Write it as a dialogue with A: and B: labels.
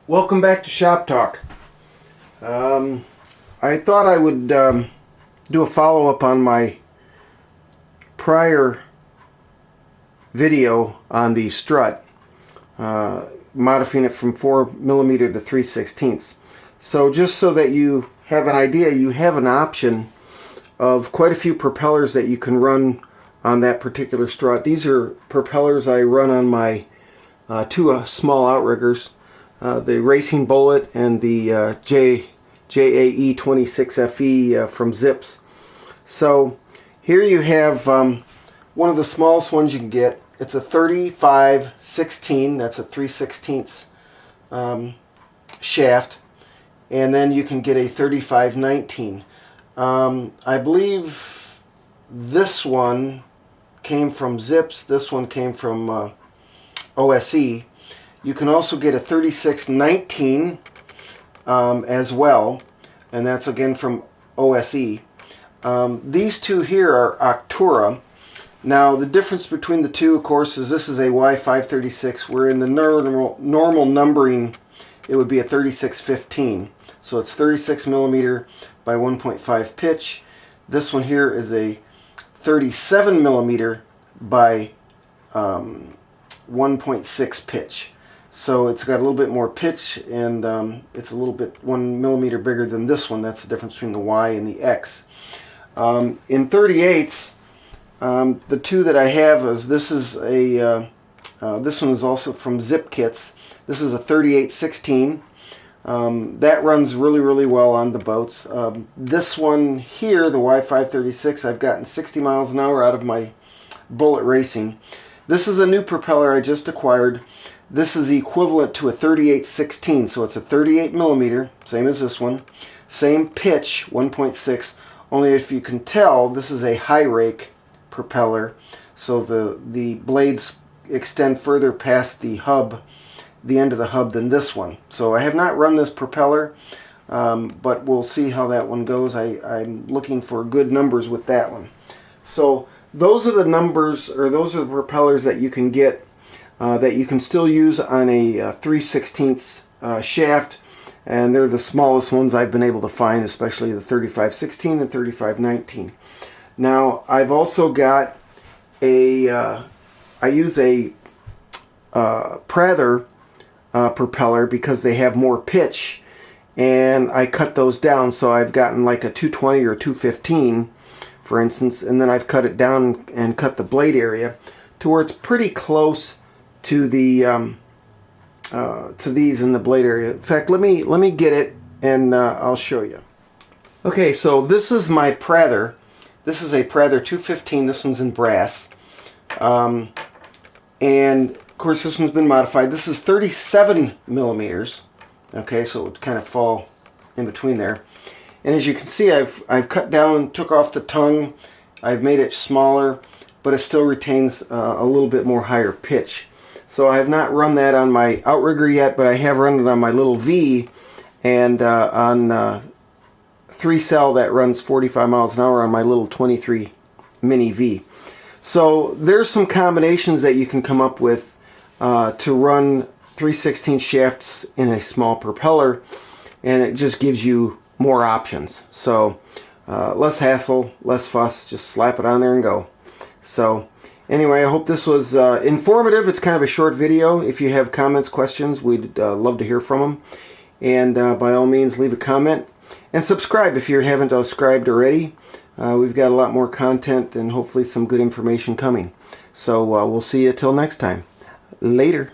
A: Welcome back to Shop Talk. I thought I would do a follow-up on my prior video on the strut, modifying it from 4mm to 3/16. So just so that you have an idea, you have an option of quite a few propellers that you can run on that particular strut. These are propellers I run on my two small outriggers. The Racing Bullet and the JAE 26FE from Zips. So here you have one of the smallest ones you can get. It's a 35/16, that's a 3/16 shaft, and then you can get a 35/19. I believe this one came from Zips, this one came from OSE. You can also get a 36/19 as well, and that's again from OSE. These two here are Octure. Now the difference between the two, of course, is this is a Y536, where in the normal numbering it would be a 36/15. So it's 36mm by 1.5 pitch. This one here is a 37mm by 1.6 pitch. So it's got a little bit more pitch, and it's a little bit 1mm bigger than this one. That's the difference between the Y and the X. In 38s, the two that I have is this one is also from ZippKits. This is a 38/16. That runs really well on the boats. This one here, the Y536, I've gotten 60 miles an hour out of my Bullet Racing. This is a new propeller I just acquired. This is equivalent to a 38/16, so it's a 38mm, same as this one, same pitch, 1.6. Only if you can tell, this is a high rake propeller, so the blades extend further past the hub, the end of the hub, than this one. So I have not run this propeller, but we'll see how that one goes. I'm looking for good numbers with that one. So those are the numbers, or those are the propellers that you can get that you can still use on a 3/16 shaft, and they're the smallest ones I've been able to find, especially the 35/16 and 35/19. Now I've also got I use a Prather propeller because they have more pitch, and I cut those down, so I've gotten like a 220 or 215 for instance, and then I've cut it down and cut the blade area to where it's pretty close to the to these in the blade area. In fact, let me get it, and I'll show you. Okay, so this is my Prather. This is a Prather 215. This one's in brass, and of course this one's been modified. This is 37mm. Okay, so it would kind of fall in between there. And as you can see, I've cut down, took off the tongue. I've made it smaller, but it still retains a little bit more higher pitch. So I have not run that on my outrigger yet, but I have run it on my little V, and on 3-cell that runs 45 miles an hour on my little 23 Mini V. So there's some combinations that you can come up with to run 3/16 shafts in a small propeller, and it just gives you more options. So less hassle, less fuss, just slap it on there and go. So anyway, I hope this was informative. It's kind of a short video. If you have comments, questions, we'd love to hear from them. And by all means, leave a comment. And subscribe if you haven't subscribed already. We've got a lot more content and hopefully some good information coming. So we'll see you till next time. Later.